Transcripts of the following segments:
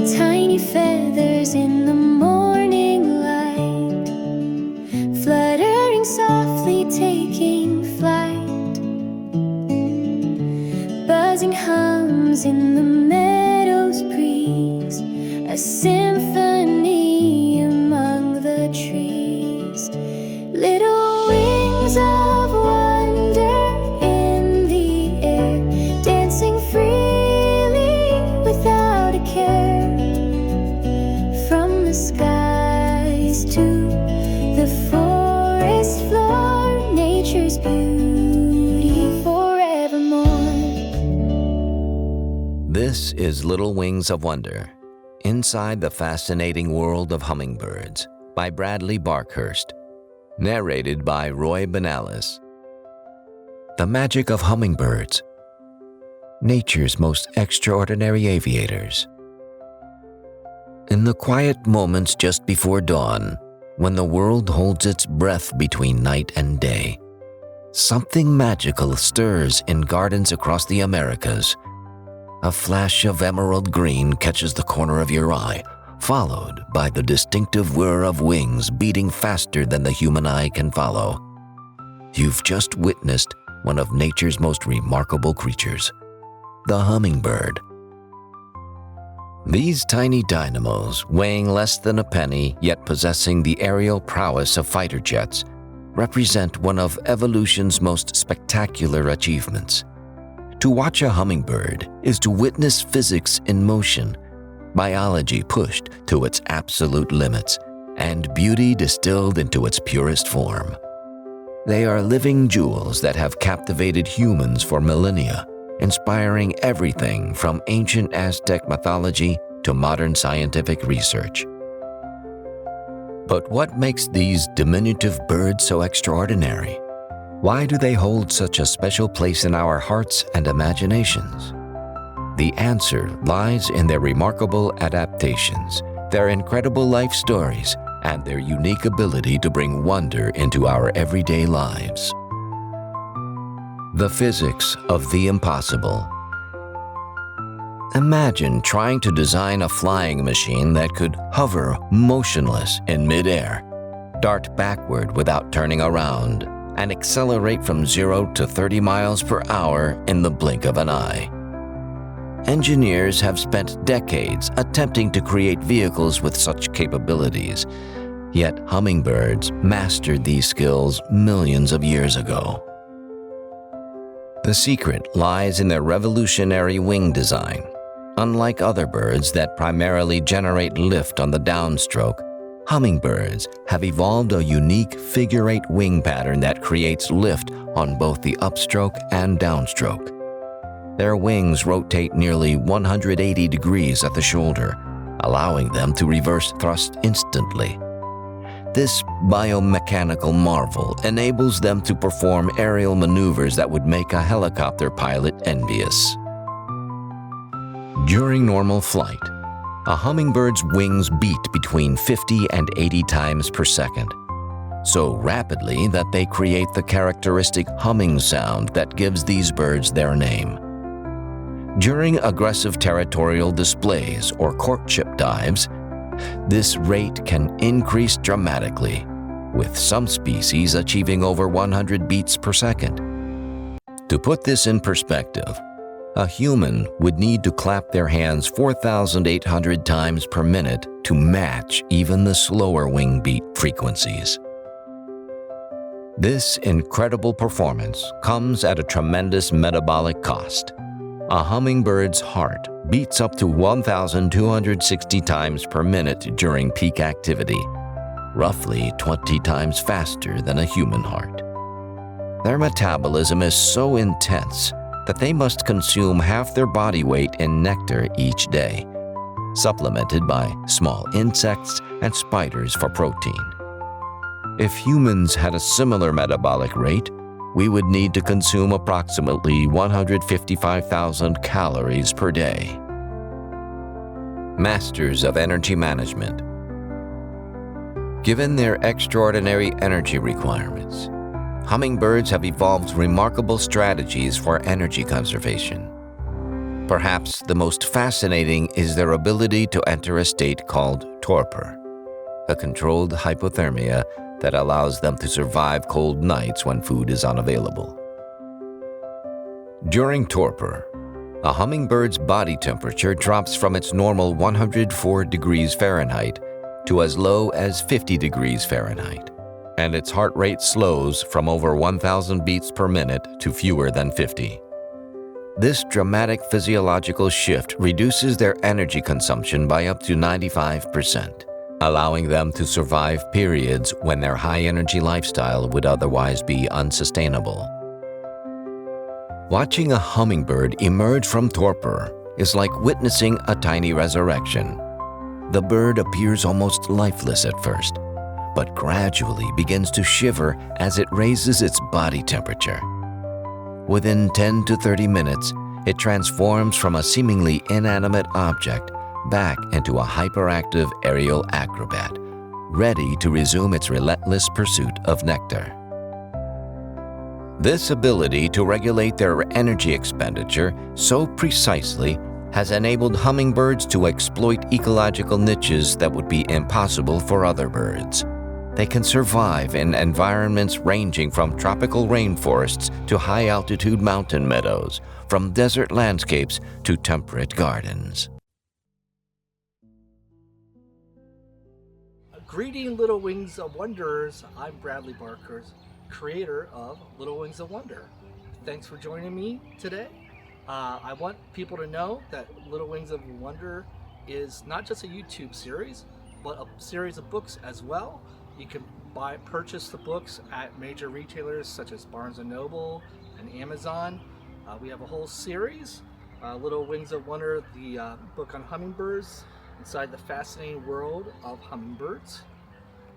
Tiny feathers in the morning light, fluttering softly, taking flight. Buzzing hums in the meadow's breeze, a symphony among the trees. Little wings of wonder in the air, dancing freely without a care. From the skies to the forest floor, nature's beauty forevermore. This is Little Wings of Wonder, Inside the Fascinating World of Hummingbirds by Bradley Barkhurst. Narrated by Roy Bunales. The magic of hummingbirds, nature's most extraordinary aviators. In the quiet moments just before dawn, when the world holds its breath between night and day, something magical stirs in gardens across the Americas. A flash of emerald green catches the corner of your eye, followed by the distinctive whir of wings beating faster than the human eye can follow. You've just witnessed one of nature's most remarkable creatures, the hummingbird. These tiny dynamos, weighing less than a penny yet possessing the aerial prowess of fighter jets, represent one of evolution's most spectacular achievements. To watch a hummingbird is to witness physics in motion, biology pushed to its absolute limits, and beauty distilled into its purest form. They are living jewels that have captivated humans for millennia, inspiring everything from ancient Aztec mythology to modern scientific research. But what makes these diminutive birds so extraordinary? Why do they hold such a special place in our hearts and imaginations? The answer lies in their remarkable adaptations, their incredible life stories, and their unique ability to bring wonder into our everyday lives. The physics of the impossible. Imagine trying to design a flying machine that could hover motionless in midair, dart backward without turning around, and accelerate from 0 to 30 miles per hour in the blink of an eye. Engineers have spent decades attempting to create vehicles with such capabilities, yet hummingbirds mastered these skills millions of years ago. The secret lies in their revolutionary wing design. Unlike other birds that primarily generate lift on the downstroke, hummingbirds have evolved a unique figure-8 wing pattern that creates lift on both the upstroke and downstroke. Their wings rotate nearly 180 degrees at the shoulder, allowing them to reverse thrust instantly. This biomechanical marvel enables them to perform aerial maneuvers that would make a helicopter pilot envious. During normal flight, a hummingbird's wings beat between 50 and 80 times per second, so rapidly that they create the characteristic humming sound that gives these birds their name. During aggressive territorial displays or courtship dives, this rate can increase dramatically, with some species achieving over 100 beats per second. To put this in perspective, a human would need to clap their hands 4,800 times per minute to match even the slower wing beat frequencies. This incredible performance comes at a tremendous metabolic cost. A hummingbird's heart beats up to 1,260 times per minute during peak activity, roughly 20 times faster than a human heart. Their metabolism is so intense that they must consume half their body weight in nectar each day, supplemented by small insects and spiders for protein. If humans had a similar metabolic rate, we would need to consume approximately 155,000 calories per day. Masters of energy management. Given their extraordinary energy requirements, hummingbirds have evolved remarkable strategies for energy conservation. Perhaps the most fascinating is their ability to enter a state called torpor, a controlled hypothermia that allows them to survive cold nights when food is unavailable. During torpor, a hummingbird's body temperature drops from its normal 104 degrees Fahrenheit to as low as 50 degrees Fahrenheit, and its heart rate slows from over 1,000 beats per minute to fewer than 50. This dramatic physiological shift reduces their energy consumption by up to 95%, allowing them to survive periods when their high-energy lifestyle would otherwise be unsustainable. Watching a hummingbird emerge from torpor is like witnessing a tiny resurrection. The bird appears almost lifeless at first, but gradually begins to shiver as it raises its body temperature. Within 10 to 30 minutes, it transforms from a seemingly inanimate object back into a hyperactive aerial acrobat, ready to resume its relentless pursuit of nectar. This ability to regulate their energy expenditure so precisely has enabled hummingbirds to exploit ecological niches that would be impossible for other birds. They can survive in environments ranging from tropical rainforests to high-altitude mountain meadows, from desert landscapes to temperate gardens. Greeting Little Wings of Wonders, I'm Bradley Barkhurst, creator of Little Wings of Wonder. Thanks for joining me today. I want people to know that Little Wings of Wonder is not just a YouTube series, but a series of books as well. You can purchase the books at major retailers such as Barnes & Noble and Amazon. We have a whole series, Little Wings of Wonder, the book on hummingbirds, inside the fascinating world of hummingbirds.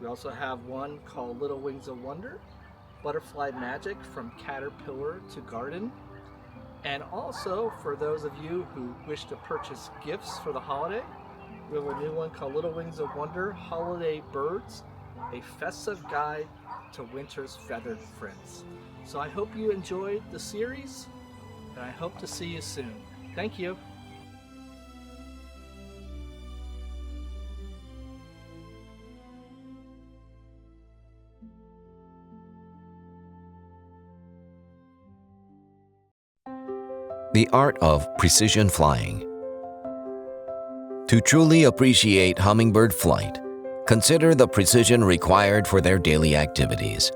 We also have one called Little Wings of Wonder, Butterfly Magic from Caterpillar to Garden. And also, for those of you who wish to purchase gifts for the holiday, we have a new one called Little Wings of Wonder, Holiday Birds, a festive guide to winter's feathered friends. So I hope you enjoyed the series, and I hope to see you soon. Thank you. The art of precision flying. To truly appreciate hummingbird flight, consider the precision required for their daily activities.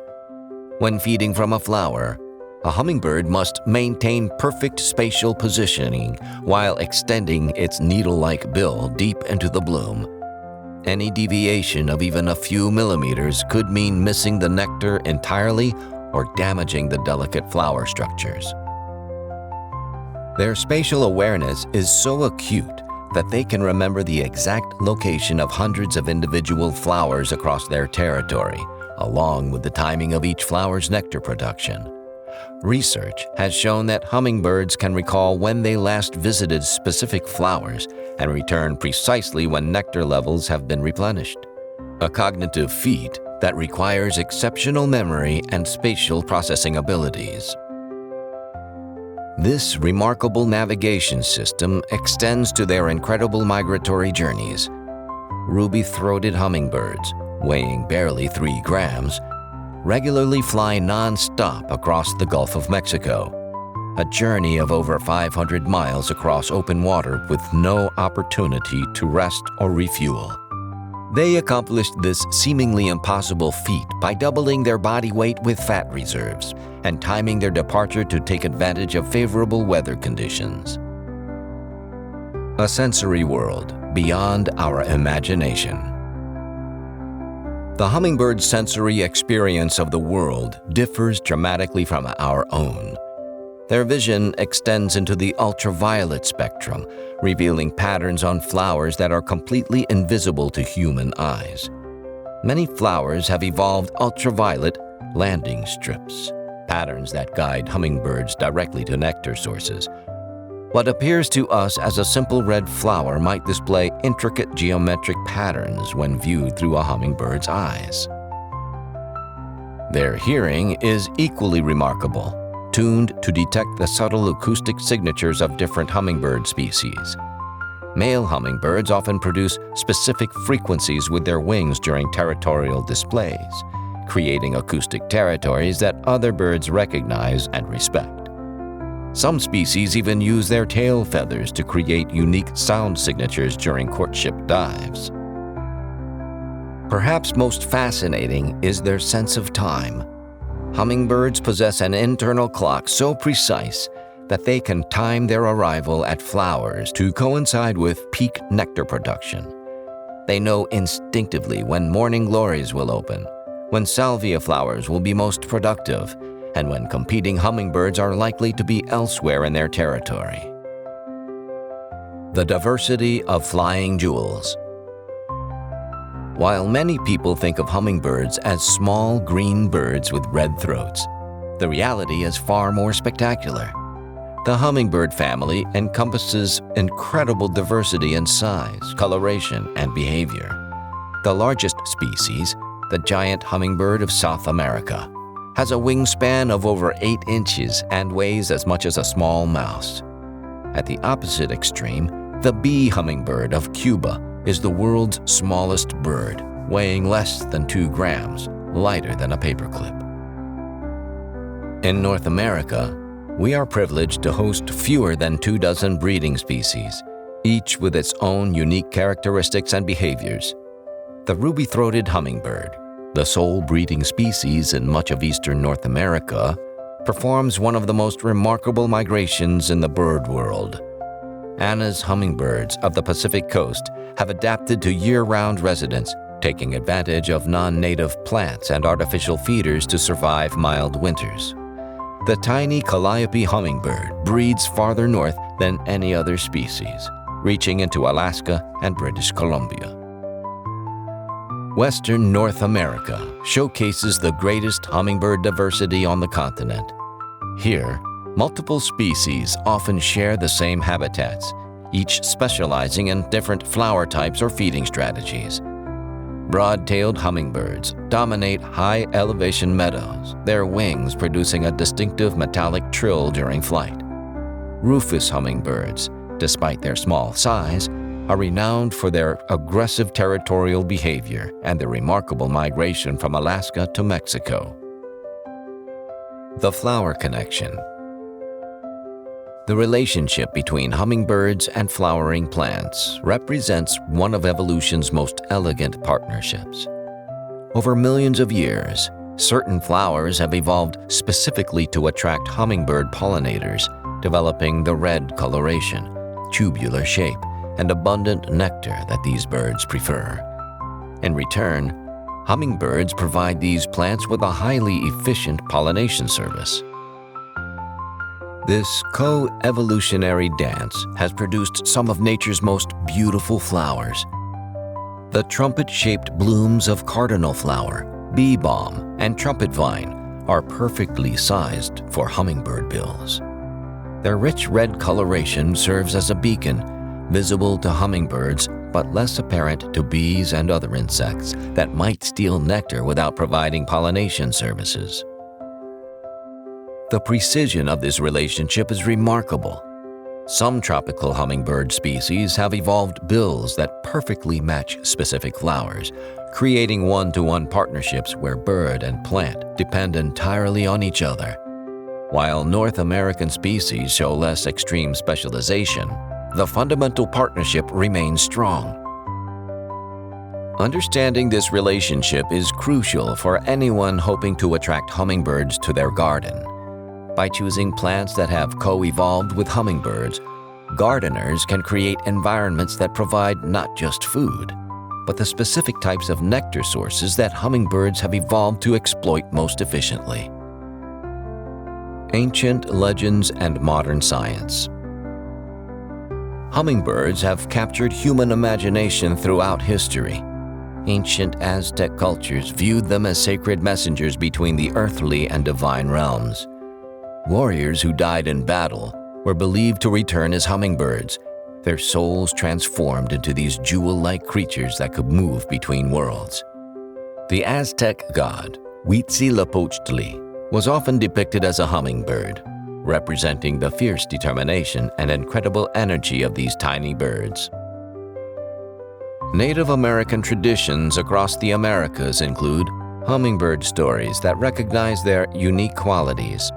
When feeding from a flower, a hummingbird must maintain perfect spatial positioning while extending its needle-like bill deep into the bloom. Any deviation of even a few millimeters could mean missing the nectar entirely or damaging the delicate flower structures. Their spatial awareness is so acute that they can remember the exact location of hundreds of individual flowers across their territory, along with the timing of each flower's nectar production. Research has shown that hummingbirds can recall when they last visited specific flowers and return precisely when nectar levels have been replenished. A cognitive feat that requires exceptional memory and spatial processing abilities. This remarkable navigation system extends to their incredible migratory journeys. Ruby-throated hummingbirds, weighing barely 3 grams, regularly fly non-stop across the Gulf of Mexico, a journey of over 500 miles across open water with no opportunity to rest or refuel. They accomplished this seemingly impossible feat by doubling their body weight with fat reserves and timing their departure to take advantage of favorable weather conditions. A sensory world beyond our imagination. The hummingbird's sensory experience of the world differs dramatically from our own. Their vision extends into the ultraviolet spectrum, revealing patterns on flowers that are completely invisible to human eyes. Many flowers have evolved ultraviolet landing strips, patterns that guide hummingbirds directly to nectar sources. What appears to us as a simple red flower might display intricate geometric patterns when viewed through a hummingbird's eyes. Their hearing is equally remarkable. tuned to detect the subtle acoustic signatures of different hummingbird species. Male hummingbirds often produce specific frequencies with their wings during territorial displays, creating acoustic territories that other birds recognize and respect. Some species even use their tail feathers to create unique sound signatures during courtship dives. Perhaps most fascinating is their sense of time. Hummingbirds possess an internal clock so precise that they can time their arrival at flowers to coincide with peak nectar production. They know instinctively when morning glories will open, when salvia flowers will be most productive, and when competing hummingbirds are likely to be elsewhere in their territory. The diversity of flying jewels. While many people think of hummingbirds as small green birds with red throats, the reality is far more spectacular. The hummingbird family encompasses incredible diversity in size, coloration, and behavior. The largest species, the giant hummingbird of South America, has a wingspan of over 8 inches and weighs as much as a small mouse. At the opposite extreme, the bee hummingbird of Cuba is the world's smallest bird, weighing less than 2 grams, lighter than a paperclip. In North America, we are privileged to host fewer than 24 breeding species, each with its own unique characteristics and behaviors. The ruby-throated hummingbird, the sole breeding species in much of eastern North America, performs one of the most remarkable migrations in the bird world. Anna's hummingbirds of the Pacific coast have adapted to year-round residence, taking advantage of non-native plants and artificial feeders to survive mild winters. The tiny calliope hummingbird breeds farther north than any other species, reaching into Alaska and British Columbia. Western North America showcases the greatest hummingbird diversity on the continent. Here, multiple species often share the same habitats, each specializing in different flower types or feeding strategies. Broad-tailed hummingbirds dominate high-elevation meadows, their wings producing a distinctive metallic trill during flight. Rufous hummingbirds, despite their small size, are renowned for their aggressive territorial behavior and their remarkable migration from Alaska to Mexico. The flower connection. The relationship between hummingbirds and flowering plants represents one of evolution's most elegant partnerships. Over millions of years, certain flowers have evolved specifically to attract hummingbird pollinators, developing the red coloration, tubular shape, and abundant nectar that these birds prefer. In return, hummingbirds provide these plants with a highly efficient pollination service. This co-evolutionary dance has produced some of nature's most beautiful flowers. The trumpet-shaped blooms of cardinal flower, bee balm, and trumpet vine are perfectly sized for hummingbird bills. Their rich red coloration serves as a beacon, visible to hummingbirds but less apparent to bees and other insects that might steal nectar without providing pollination services. The precision of this relationship is remarkable. Some tropical hummingbird species have evolved bills that perfectly match specific flowers, creating one-to-one partnerships where bird and plant depend entirely on each other. While North American species show less extreme specialization, the fundamental partnership remains strong. Understanding this relationship is crucial for anyone hoping to attract hummingbirds to their garden. By choosing plants that have co-evolved with hummingbirds, gardeners can create environments that provide not just food, but the specific types of nectar sources that hummingbirds have evolved to exploit most efficiently. Ancient legends and modern science. Hummingbirds have captured human imagination throughout history. Ancient Aztec cultures viewed them as sacred messengers between the earthly and divine realms. Warriors who died in battle were believed to return as hummingbirds, their souls transformed into these jewel-like creatures that could move between worlds. The Aztec god, Huitzilopochtli, was often depicted as a hummingbird, representing the fierce determination and incredible energy of these tiny birds. Native American traditions across the Americas include hummingbird stories that recognize their unique qualities.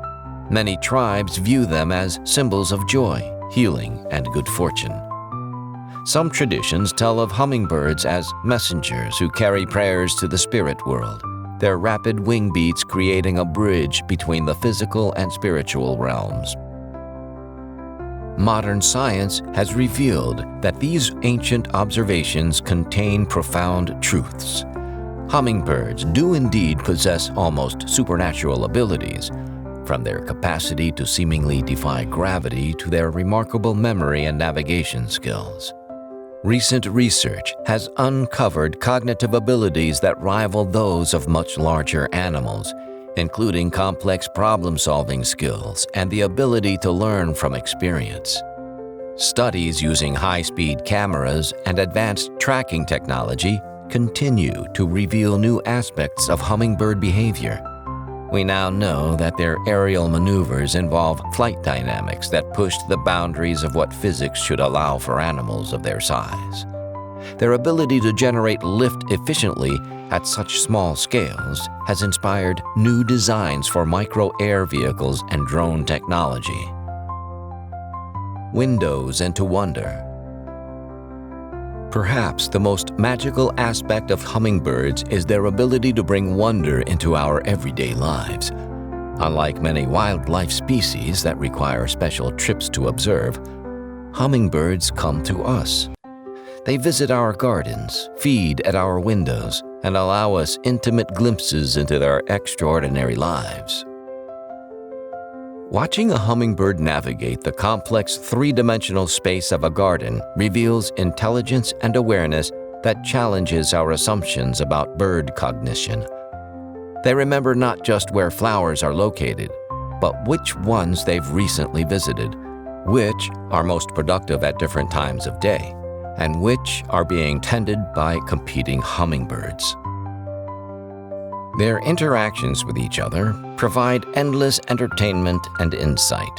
Many tribes view them as symbols of joy, healing, and good fortune. Some traditions tell of hummingbirds as messengers who carry prayers to the spirit world, their rapid wing beats creating a bridge between the physical and spiritual realms. Modern science has revealed that these ancient observations contain profound truths. Hummingbirds do indeed possess almost supernatural abilities, from their capacity to seemingly defy gravity to their remarkable memory and navigation skills. Recent research has uncovered cognitive abilities that rival those of much larger animals, including complex problem-solving skills and the ability to learn from experience. Studies using high-speed cameras and advanced tracking technology continue to reveal new aspects of hummingbird behavior. We now know that their aerial maneuvers involve flight dynamics that pushed the boundaries of what physics should allow for animals of their size. Their ability to generate lift efficiently at such small scales has inspired new designs for micro-air vehicles and drone technology. Windows into wonder. Perhaps the most magical aspect of hummingbirds is their ability to bring wonder into our everyday lives. Unlike many wildlife species that require special trips to observe, hummingbirds come to us. They visit our gardens, feed at our windows, and allow us intimate glimpses into their extraordinary lives. Watching a hummingbird navigate the complex three-dimensional space of a garden reveals intelligence and awareness that challenges our assumptions about bird cognition. They remember not just where flowers are located, but which ones they've recently visited, which are most productive at different times of day, and which are being tended by competing hummingbirds. Their interactions with each other provide endless entertainment and insight.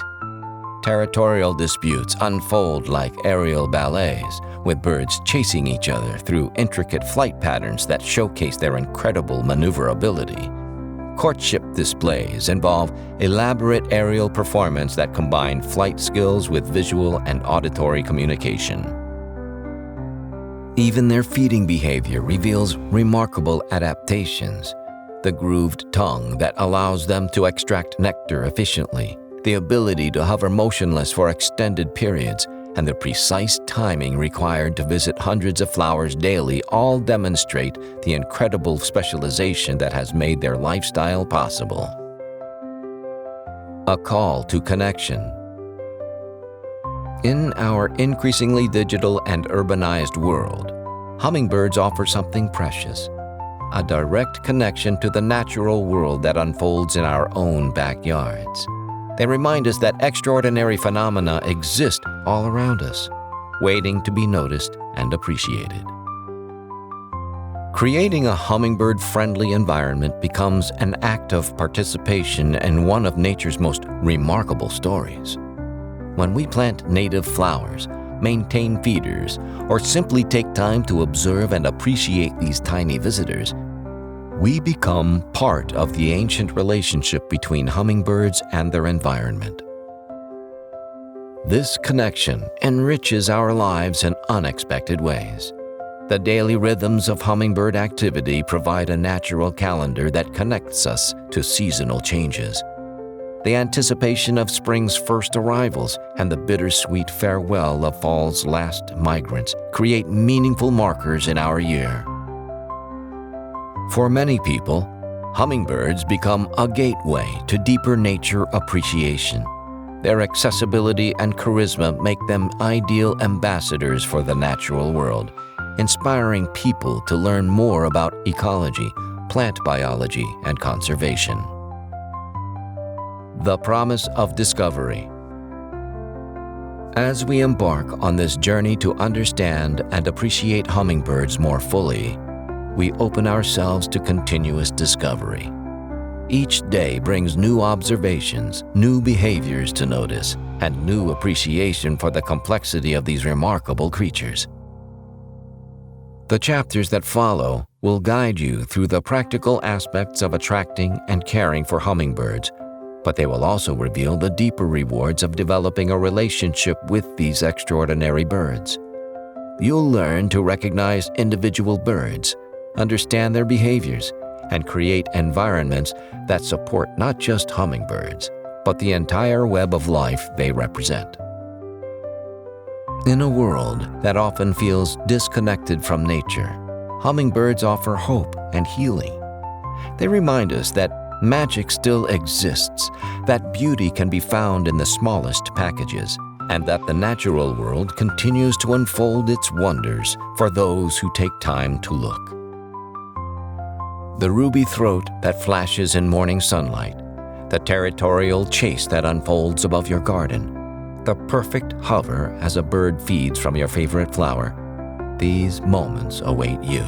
Territorial disputes unfold like aerial ballets, with birds chasing each other through intricate flight patterns that showcase their incredible maneuverability. Courtship displays involve elaborate aerial performance that combine flight skills with visual and auditory communication. Even their feeding behavior reveals remarkable adaptations. The grooved tongue that allows them to extract nectar efficiently, the ability to hover motionless for extended periods, and the precise timing required to visit hundreds of flowers daily all demonstrate the incredible specialization that has made their lifestyle possible. A call to connection. In our increasingly digital and urbanized world, hummingbirds offer something precious: a direct connection to the natural world that unfolds in our own backyards. They remind us that extraordinary phenomena exist all around us, waiting to be noticed and appreciated. Creating a hummingbird-friendly environment becomes an act of participation in one of nature's most remarkable stories. When we plant native flowers, maintain feeders, or simply take time to observe and appreciate these tiny visitors, we become part of the ancient relationship between hummingbirds and their environment. This connection enriches our lives in unexpected ways. The daily rhythms of hummingbird activity provide a natural calendar that connects us to seasonal changes. The anticipation of spring's first arrivals and the bittersweet farewell of fall's last migrants create meaningful markers in our year. For many people, hummingbirds become a gateway to deeper nature appreciation. Their accessibility and charisma make them ideal ambassadors for the natural world, inspiring people to learn more about ecology, plant biology, and conservation. The promise of discovery. As we embark on this journey to understand and appreciate hummingbirds more fully, we open ourselves to continuous discovery. Each day brings new observations, new behaviors to notice, and new appreciation for the complexity of these remarkable creatures. The chapters that follow will guide you through the practical aspects of attracting and caring for hummingbirds, but they will also reveal the deeper rewards of developing a relationship with these extraordinary birds. You'll learn to recognize individual birds, understand their behaviors, and create environments that support not just hummingbirds, but the entire web of life they represent. In a world that often feels disconnected from nature, hummingbirds offer hope and healing. They remind us that magic still exists, that beauty can be found in the smallest packages, and that the natural world continues to unfold its wonders for those who take time to look. The ruby throat that flashes in morning sunlight, the territorial chase that unfolds above your garden, the perfect hover as a bird feeds from your favorite flower, these moments await you.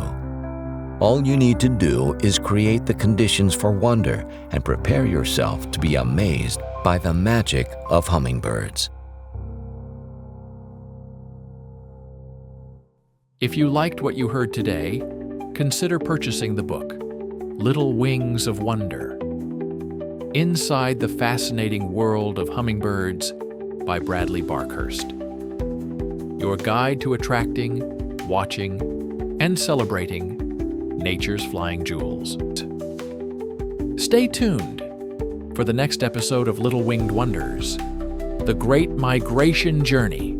All you need to do is create the conditions for wonder and prepare yourself to be amazed by the magic of hummingbirds. If you liked what you heard today, consider purchasing the book, Little Wings of Wonder: Inside the Fascinating World of Hummingbirds by Bradley Barkhurst. Your guide to attracting, watching, and celebrating nature's flying jewels. Stay tuned for the next episode of Little Winged Wonders, The Great Migration Journey